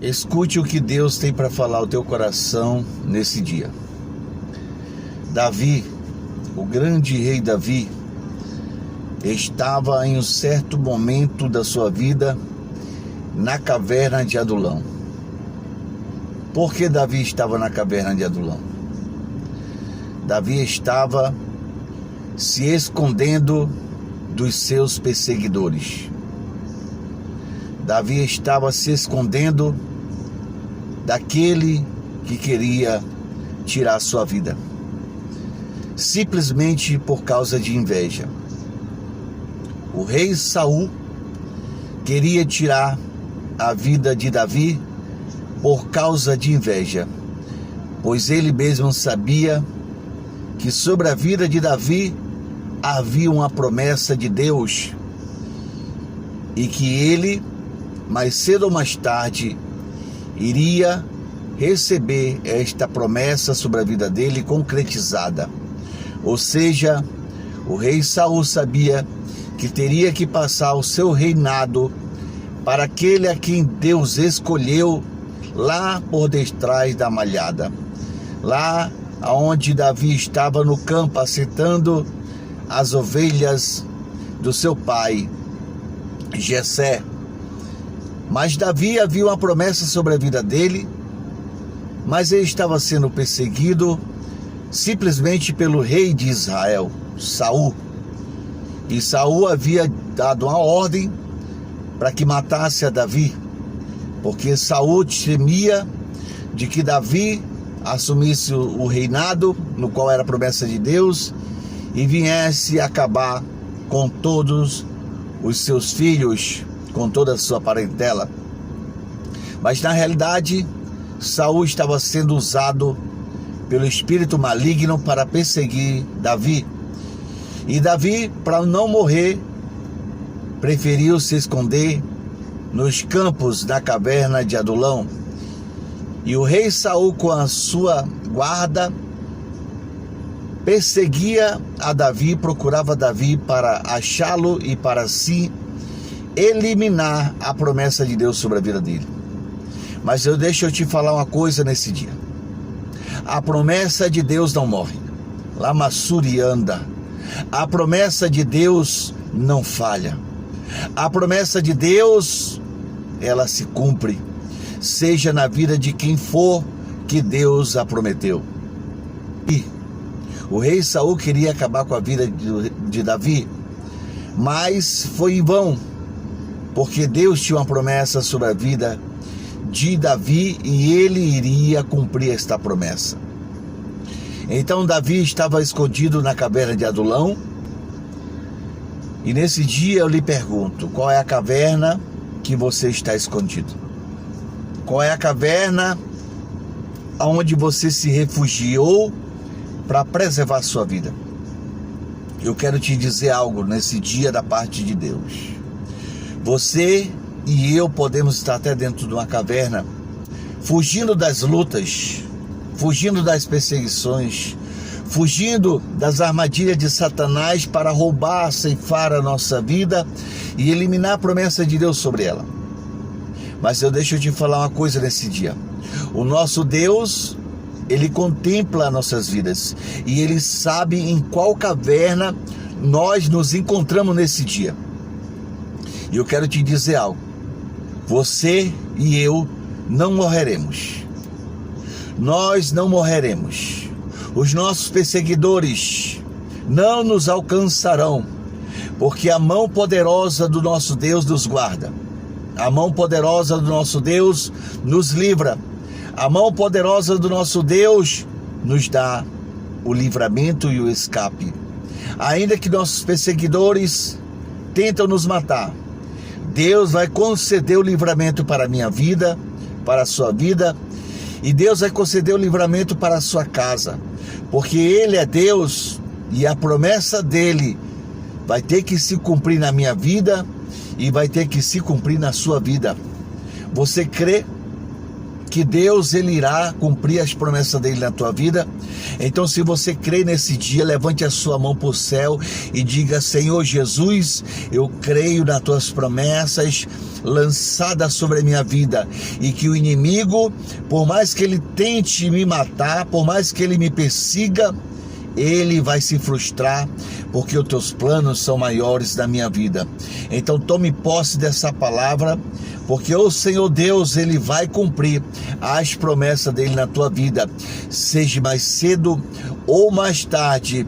Escute o que Deus tem para falar ao teu coração nesse dia. Davi, o grande rei Davi, estava em um certo momento da sua vida na caverna de Adulão. Por que Davi estava na caverna de Adulão? Davi estava se escondendo dos seus perseguidores. Davi estava se escondendo daquele que queria tirar sua vida, simplesmente por causa de inveja. O rei Saul queria tirar a vida de Davi por causa de inveja, pois ele mesmo sabia que sobre a vida de Davi havia uma promessa de Deus e que ele, mais cedo ou mais tarde, iria receber esta promessa sobre a vida dele concretizada. Ou seja, o rei Saul sabia que teria que passar o seu reinado para aquele a quem Deus escolheu lá por detrás da malhada, lá onde Davi estava no campo assentando as ovelhas do seu pai Jessé. Mas Davi havia uma promessa sobre a vida dele, mas ele estava sendo perseguido simplesmente pelo rei de Israel, Saul. E Saul havia dado uma ordem para que matasse a Davi, porque Saul temia de que Davi assumisse o reinado, no qual era a promessa de Deus, e viesse acabar com todos os seus filhos, com toda a sua parentela. Mas na realidade, Saul estava sendo usado pelo espírito maligno para perseguir Davi. E Davi, para não morrer, preferiu se esconder nos campos da caverna de Adulão. E o rei Saul, com a sua guarda, perseguia a Davi, procurava Davi para achá-lo e para assim eliminar a promessa de Deus sobre a vida dele. Mas deixa eu te falar uma coisa nesse dia. A promessa de Deus não morre. Lamassurianda. A promessa de Deus não falha. A promessa de Deus, ela se cumpre, seja na vida de quem for que Deus a prometeu. E o rei Saul queria acabar com a vida de Davi, mas foi em vão, porque Deus tinha uma promessa sobre a vida de Davi e ele iria cumprir esta promessa. Então Davi estava escondido na caverna de Adulão, e nesse dia eu lhe pergunto, qual é a caverna que você está escondido? Qual é a caverna onde você se refugiou para preservar a sua vida? Eu quero te dizer algo nesse dia da parte de Deus. Você e eu podemos estar até dentro de uma caverna, fugindo das lutas, fugindo das perseguições, fugindo das armadilhas de Satanás para roubar, ceifar a nossa vida e eliminar a promessa de Deus sobre ela. Mas deixa eu te falar uma coisa nesse dia. O nosso Deus, Ele contempla nossas vidas e Ele sabe em qual caverna nós nos encontramos nesse dia. E eu quero te dizer algo. Você e eu não morreremos. Nós não morreremos. Os nossos perseguidores não nos alcançarão, porque a mão poderosa do nosso Deus nos guarda. A mão poderosa do nosso Deus nos livra. A mão poderosa do nosso Deus nos dá o livramento e o escape. Ainda que nossos perseguidores tentam nos matar, Deus vai conceder o livramento para a minha vida, para a sua vida, e Deus vai conceder o livramento para a sua casa, porque Ele é Deus e a promessa dEle vai ter que se cumprir na minha vida e vai ter que se cumprir na sua vida. Você crê? que Deus ele irá cumprir as promessas dele na tua vida. Então, se você crê nesse dia, levante a sua mão para o céu e diga: Senhor Jesus, eu creio nas tuas promessas lançadas sobre a minha vida, e que o inimigo, por mais que ele tente me matar, por mais que ele me persiga, ele vai se frustrar, porque os teus planos são maiores da minha vida. Então tome posse dessa palavra, porque o Senhor Deus, ele vai cumprir as promessas dele na tua vida, seja mais cedo ou mais tarde.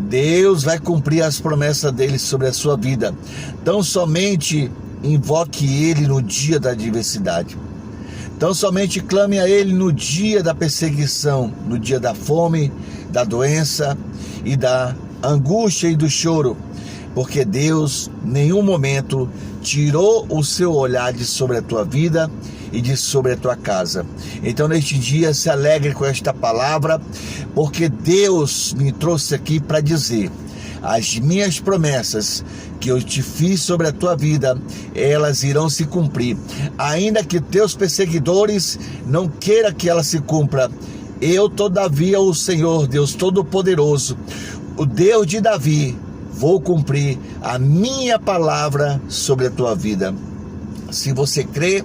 Deus vai cumprir as promessas dele sobre a sua vida. Então somente invoque ele no dia da adversidade. Então somente clame a ele no dia da perseguição, no dia da fome, da doença e da angústia e do choro, porque Deus em nenhum momento tirou o seu olhar de sobre a tua vida e de sobre a tua casa. Então neste dia se alegre com esta palavra, porque Deus me trouxe aqui para dizer: as minhas promessas que eu te fiz sobre a tua vida, elas irão se cumprir, ainda que teus perseguidores não queiram que ela se cumpra. Eu, todavia, o Senhor Deus Todo-Poderoso, o Deus de Davi, vou cumprir a minha palavra sobre a tua vida. Se você crê,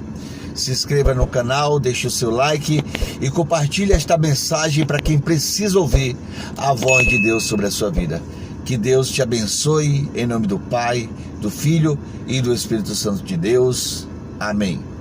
se inscreva no canal, deixe o seu like e compartilhe esta mensagem para quem precisa ouvir a voz de Deus sobre a sua vida. Que Deus te abençoe, em nome do Pai, do Filho e do Espírito Santo de Deus. Amém.